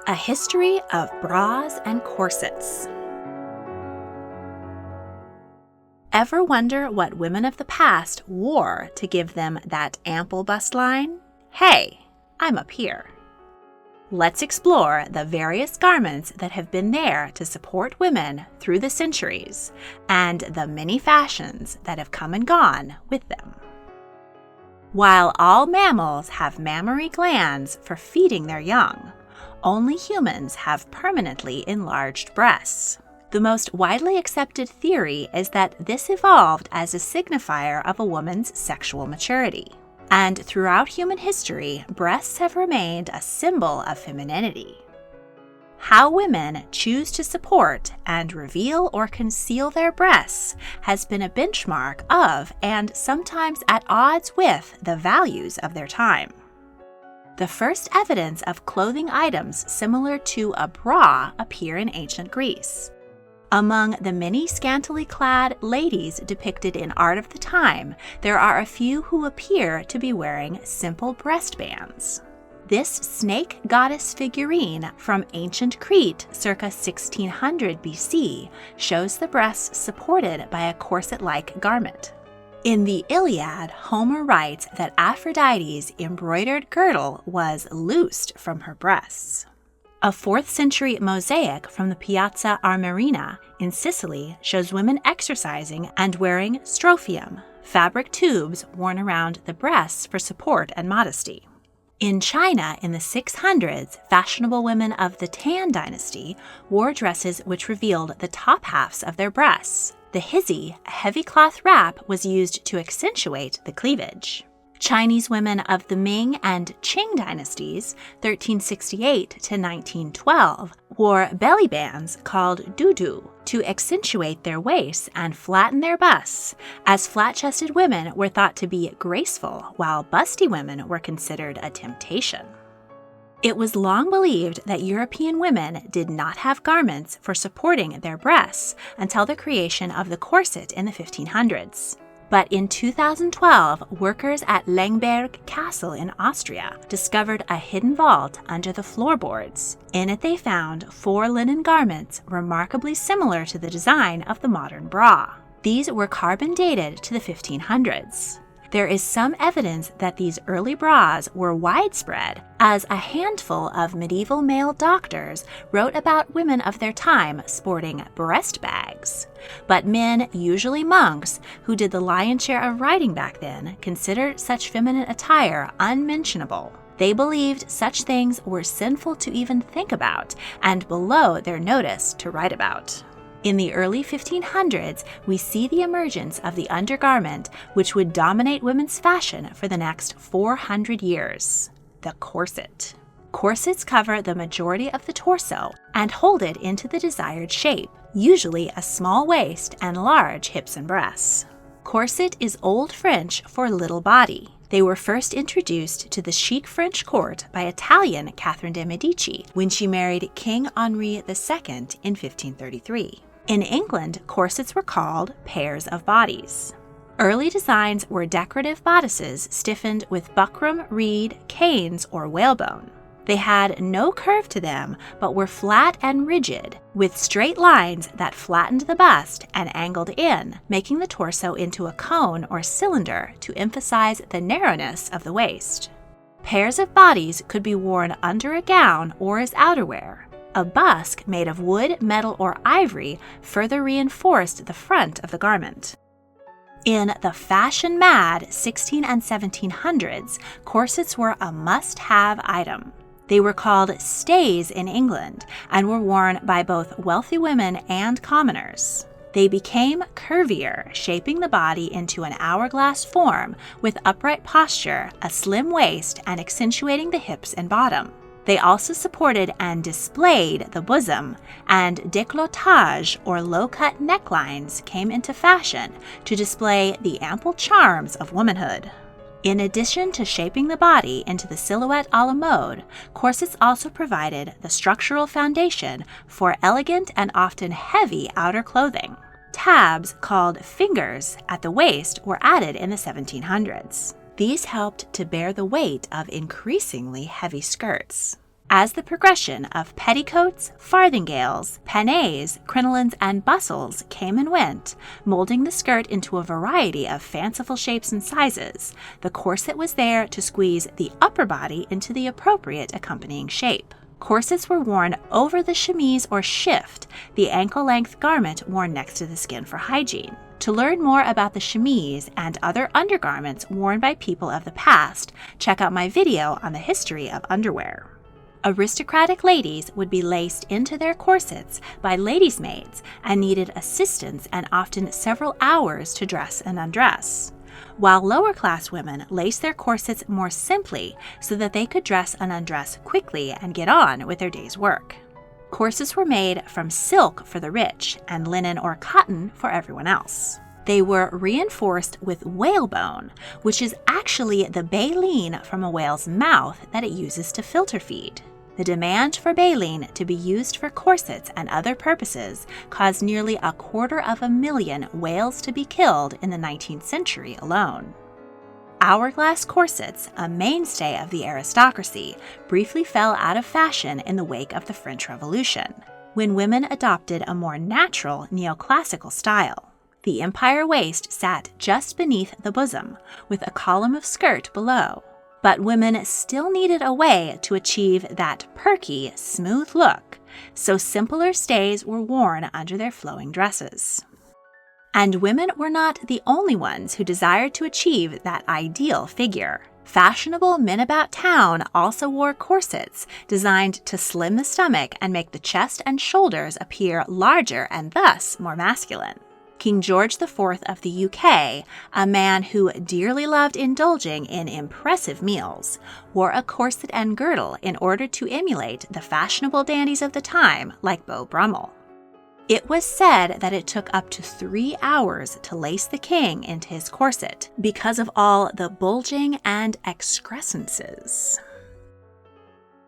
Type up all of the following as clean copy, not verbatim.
A history of bras and corsets. Ever wonder what women of the past wore to give them that ample bustline? Hey, I'm up here. Let's explore the various garments that have been there to support women through the centuries and the many fashions that have come and gone with them. While all mammals have mammary glands for feeding their young, only humans have permanently enlarged breasts. The most widely accepted theory is that this evolved as a signifier of a woman's sexual maturity. And throughout human history, breasts have remained a symbol of femininity. How women choose to support and reveal or conceal their breasts has been a benchmark of, and sometimes at odds with, the values of their time. The first evidence of clothing items similar to a bra appear in ancient Greece. Among the many scantily clad ladies depicted in art of the time, there are a few who appear to be wearing simple breastbands. This snake goddess figurine from ancient Crete circa 1600 BC shows the breasts supported by a corset-like garment. In the Iliad, Homer writes that Aphrodite's embroidered girdle was loosed from her breasts. A 4th century mosaic from the Piazza Armerina in Sicily shows women exercising and wearing strophium, fabric tubes worn around the breasts for support and modesty. In China in the 600s, fashionable women of the Tang dynasty wore dresses which revealed the top halves of their breasts. The hizi, a heavy cloth wrap, was used to accentuate the cleavage. Chinese women of the Ming and Qing dynasties, 1368 to 1912, wore belly bands called dudu to accentuate their waists and flatten their busts, as flat-chested women were thought to be graceful, while busty women were considered a temptation. It was long believed that European women did not have garments for supporting their breasts until the creation of the corset in the 1500s. But in 2012, workers at Lengberg Castle in Austria discovered a hidden vault under the floorboards. In it they found 4 linen garments remarkably similar to the design of the modern bra. These were carbon dated to the 1500s. There is some evidence that these early bras were widespread, as a handful of medieval male doctors wrote about women of their time sporting breast bags. But men, usually monks, who did the lion's share of writing back then, considered such feminine attire unmentionable. They believed such things were sinful to even think about, and below their notice to write about. In the early 1500s, we see the emergence of the undergarment which would dominate women's fashion for the next 400 years, the corset. Corsets cover the majority of the torso and hold it into the desired shape, usually a small waist and large hips and breasts. Corset is Old French for little body. They were first introduced to the chic French court by Italian Catherine de' Medici when she married King Henri II in 1533. In England, corsets were called pairs of bodies. Early designs were decorative bodices stiffened with buckram, reed, canes, or whalebone. They had no curve to them, but were flat and rigid, with straight lines that flattened the bust and angled in, making the torso into a cone or cylinder to emphasize the narrowness of the waist. Pairs of bodies could be worn under a gown or as outerwear. A busk made of wood, metal, or ivory further reinforced the front of the garment. In the fashion-mad 16 and 1700s, corsets were a must-have item. They were called stays in England and were worn by both wealthy women and commoners. They became curvier, shaping the body into an hourglass form with upright posture, a slim waist, and accentuating the hips and bottom. They also supported and displayed the bosom, and décolletage or low-cut necklines came into fashion to display the ample charms of womanhood. In addition to shaping the body into the silhouette a la mode, corsets also provided the structural foundation for elegant and often heavy outer clothing. Tabs called fingers at the waist were added in the 1700s. These helped to bear the weight of increasingly heavy skirts. As the progression of petticoats, farthingales, paniers, crinolines, and bustles came and went, molding the skirt into a variety of fanciful shapes and sizes, the corset was there to squeeze the upper body into the appropriate accompanying shape. Corsets were worn over the chemise or shift, the ankle-length garment worn next to the skin for hygiene. To learn more about the chemise and other undergarments worn by people of the past, check out my video on the history of underwear. Aristocratic ladies would be laced into their corsets by ladies' maids and needed assistance and often several hours to dress and undress, while lower-class women laced their corsets more simply so that they could dress and undress quickly and get on with their day's work. Corsets were made from silk for the rich and linen or cotton for everyone else. They were reinforced with whalebone, which is actually the baleen from a whale's mouth that it uses to filter feed. The demand for baleen to be used for corsets and other purposes caused nearly 250,000 whales to be killed in the 19th century alone. Hourglass corsets, a mainstay of the aristocracy, briefly fell out of fashion in the wake of the French Revolution, when women adopted a more natural neoclassical style. The empire waist sat just beneath the bosom, with a column of skirt below. But women still needed a way to achieve that perky, smooth look, so simpler stays were worn under their flowing dresses. And women were not the only ones who desired to achieve that ideal figure. Fashionable men about town also wore corsets designed to slim the stomach and make the chest and shoulders appear larger and thus more masculine. King George IV of the UK, a man who dearly loved indulging in impressive meals, wore a corset and girdle in order to emulate the fashionable dandies of the time like Beau Brummel. It was said that it took up to 3 hours to lace the king into his corset because of all the bulging and excrescences.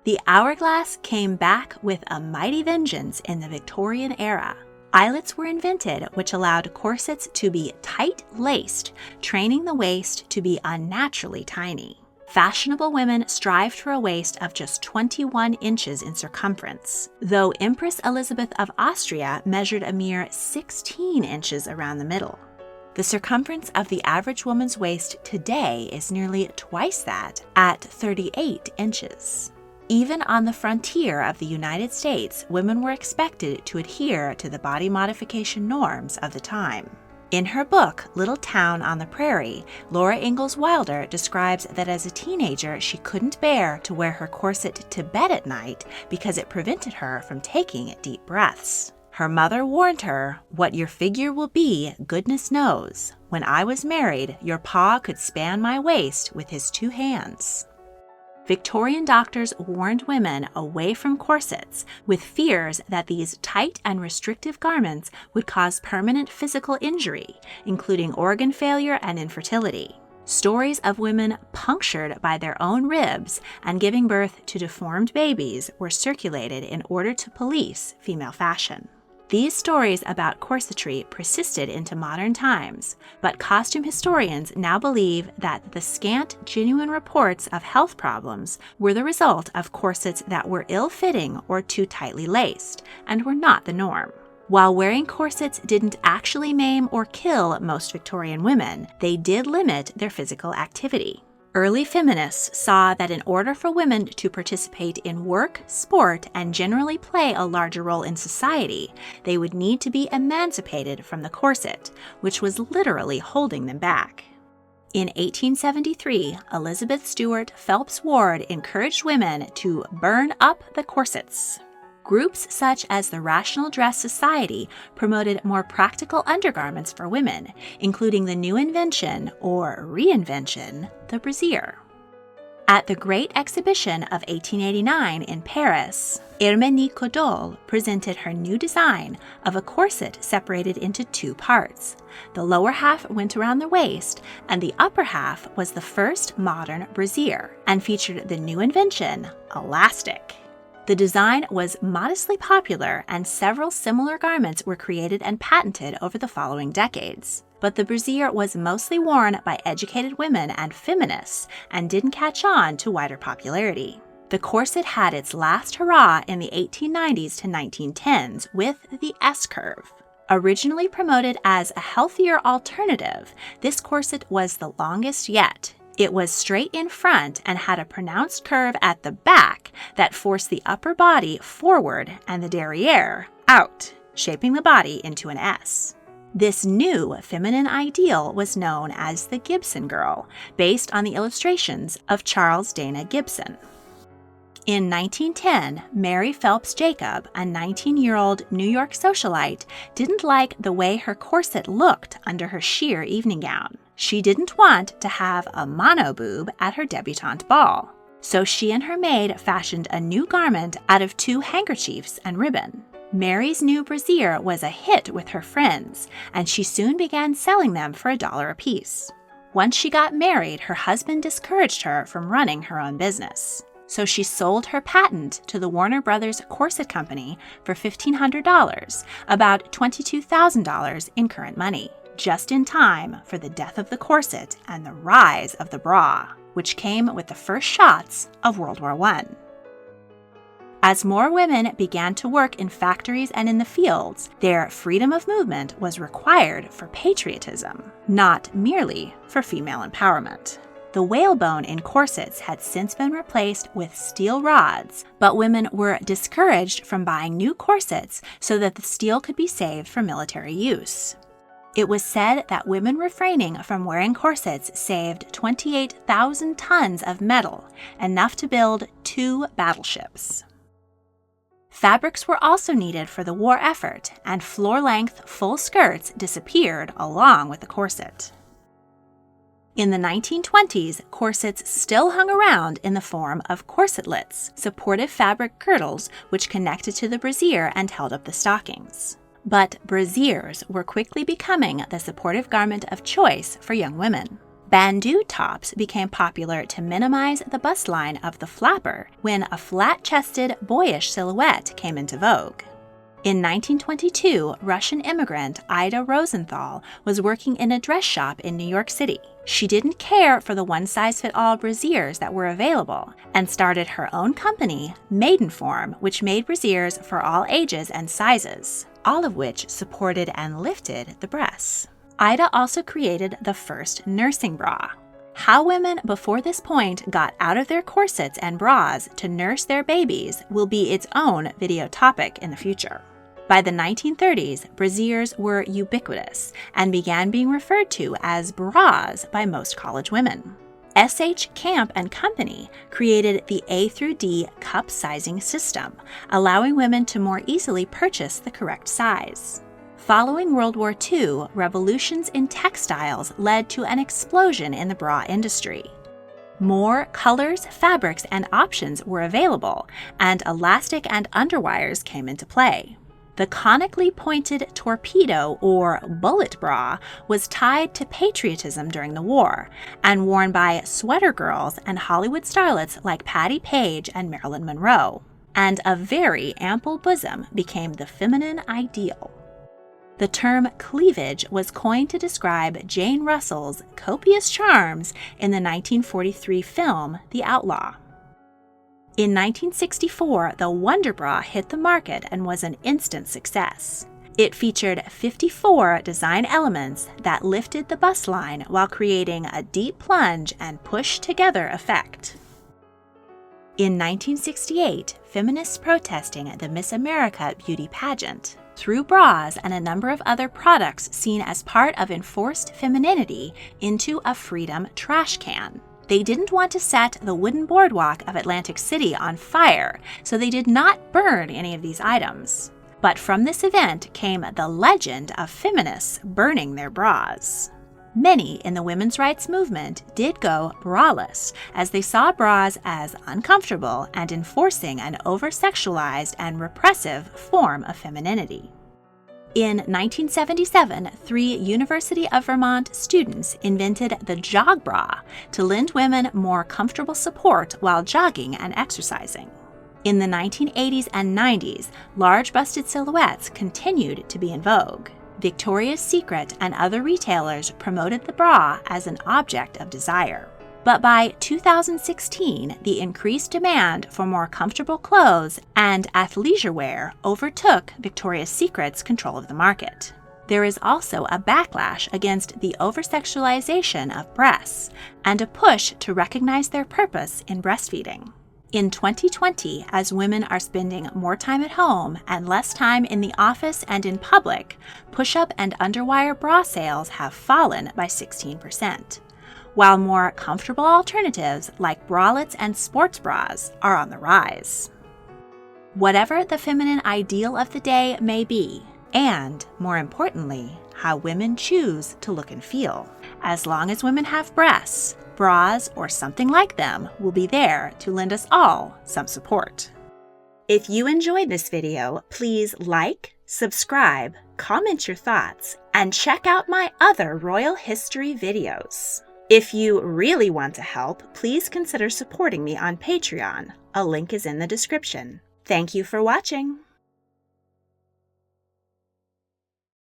The hourglass came back with a mighty vengeance in the Victorian era. Eyelets were invented, which allowed corsets to be tight-laced, training the waist to be unnaturally tiny. Fashionable women strived for a waist of just 21 inches in circumference, though Empress Elizabeth of Austria measured a mere 16 inches around the middle. The circumference of the average woman's waist today is nearly twice that, at 38 inches. Even on the frontier of the United States, women were expected to adhere to the body modification norms of the time. In her book, Little Town on the Prairie, Laura Ingalls Wilder describes that as a teenager she couldn't bear to wear her corset to bed at night because it prevented her from taking deep breaths. Her mother warned her, "What your figure will be, goodness knows. When I was married, your pa could span my waist with his 2 hands." Victorian doctors warned women away from corsets, with fears that these tight and restrictive garments would cause permanent physical injury, including organ failure and infertility. Stories of women punctured by their own ribs and giving birth to deformed babies were circulated in order to police female fashion. These stories about corsetry persisted into modern times, but costume historians now believe that the scant, genuine reports of health problems were the result of corsets that were ill-fitting or too tightly laced, and were not the norm. While wearing corsets didn't actually maim or kill most Victorian women, they did limit their physical activity. Early feminists saw that in order for women to participate in work, sport, and generally play a larger role in society, they would need to be emancipated from the corset, which was literally holding them back. In 1873, Elizabeth Stuart Phelps Ward encouraged women to burn up the corsets. Groups such as the Rational Dress Society promoted more practical undergarments for women, including the new invention, or reinvention, the brassiere. At the Great Exhibition of 1889 in Paris, Herménie Caudol presented her new design of a corset separated into 2 parts. The lower half went around the waist, and the upper half was the first modern brassiere, and featured the new invention, elastic. The design was modestly popular, and several similar garments were created and patented over the following decades. But the brassiere was mostly worn by educated women and feminists and didn't catch on to wider popularity. The corset had its last hurrah in the 1890s to 1910s with the S-curve. Originally promoted as a healthier alternative, this corset was the longest yet. It was straight in front and had a pronounced curve at the back that forced the upper body forward and the derriere out, shaping the body into an S. This new feminine ideal was known as the Gibson girl, based on the illustrations of Charles Dana Gibson. In 1910, Mary Phelps Jacob, a 19-year-old New York socialite, didn't like the way her corset looked under her sheer evening gown. She didn't want to have a monoboob at her debutante ball. So she and her maid fashioned a new garment out of 2 handkerchiefs and ribbon. Mary's new brassiere was a hit with her friends, and she soon began selling them for $1 apiece. Once she got married, her husband discouraged her from running her own business. So she sold her patent to the Warner Brothers Corset Company for $1,500, about $22,000 in current money, just in time for the death of the corset and the rise of the bra, which came with the first shots of World War I. As more women began to work in factories and in the fields, their freedom of movement was required for patriotism, not merely for female empowerment. The whalebone in corsets had since been replaced with steel rods, but women were discouraged from buying new corsets so that the steel could be saved for military use. It was said that women refraining from wearing corsets saved 28,000 tons of metal, enough to build 2 battleships. Fabrics were also needed for the war effort, and floor-length full skirts disappeared along with the corset. In the 1920s, corsets still hung around in the form of corsetlets, supportive fabric girdles which connected to the brassiere and held up the stockings. But brassieres were quickly becoming the supportive garment of choice for young women. Bandeau tops became popular to minimize the bustline of the flapper when a flat-chested, boyish silhouette came into vogue. In 1922, Russian immigrant Ida Rosenthal was working in a dress shop in New York City. She didn't care for the one-size-fit-all brassieres that were available and started her own company, Maidenform, which made brassieres for all ages and sizes, all of which supported and lifted the breasts. Ida also created the first nursing bra. How women before this point got out of their corsets and bras to nurse their babies will be its own video topic in the future. By the 1930s, brassieres were ubiquitous and began being referred to as bras by most college women. S.H. Camp and Company created the A through D cup sizing system, allowing women to more easily purchase the correct size. Following World War II, revolutions in textiles led to an explosion in the bra industry. More colors, fabrics, and options were available, and elastic and underwires came into play. The conically pointed torpedo or bullet bra was tied to patriotism during the war and worn by sweater girls and Hollywood starlets like Patti Page and Marilyn Monroe. And a very ample bosom became the feminine ideal. The term cleavage was coined to describe Jane Russell's copious charms in the 1943 film The Outlaw. In 1964, the Wonder Bra hit the market and was an instant success. It featured 54 design elements that lifted the bustline while creating a deep plunge and push-together effect. In 1968, feminists protesting the Miss America beauty pageant threw bras and a number of other products seen as part of enforced femininity into a freedom trash can. They didn't want to set the wooden boardwalk of Atlantic City on fire, so they did not burn any of these items. But from this event came the legend of feminists burning their bras. Many in the women's rights movement did go braless, as they saw bras as uncomfortable and enforcing an over-sexualized and repressive form of femininity. In 1977, 3 University of Vermont students invented the jog bra to lend women more comfortable support while jogging and exercising. In the 1980s and 90s, large-busted silhouettes continued to be in vogue. Victoria's Secret and other retailers promoted the bra as an object of desire. But by 2016, the increased demand for more comfortable clothes and athleisure wear overtook Victoria's Secret's control of the market. There is also a backlash against the over-sexualization of breasts and a push to recognize their purpose in breastfeeding. In 2020, as women are spending more time at home and less time in the office and in public, push-up and underwire bra sales have fallen by 16%, while more comfortable alternatives like bralettes and sports bras are on the rise. Whatever the feminine ideal of the day may be, and, more importantly, how women choose to look and feel, as long as women have breasts, bras, or something like them will be there to lend us all some support. If you enjoyed this video, please like, subscribe, comment your thoughts, and check out my other royal history videos. If you really want to help, please consider supporting me on Patreon. A link is in the description. Thank you for watching.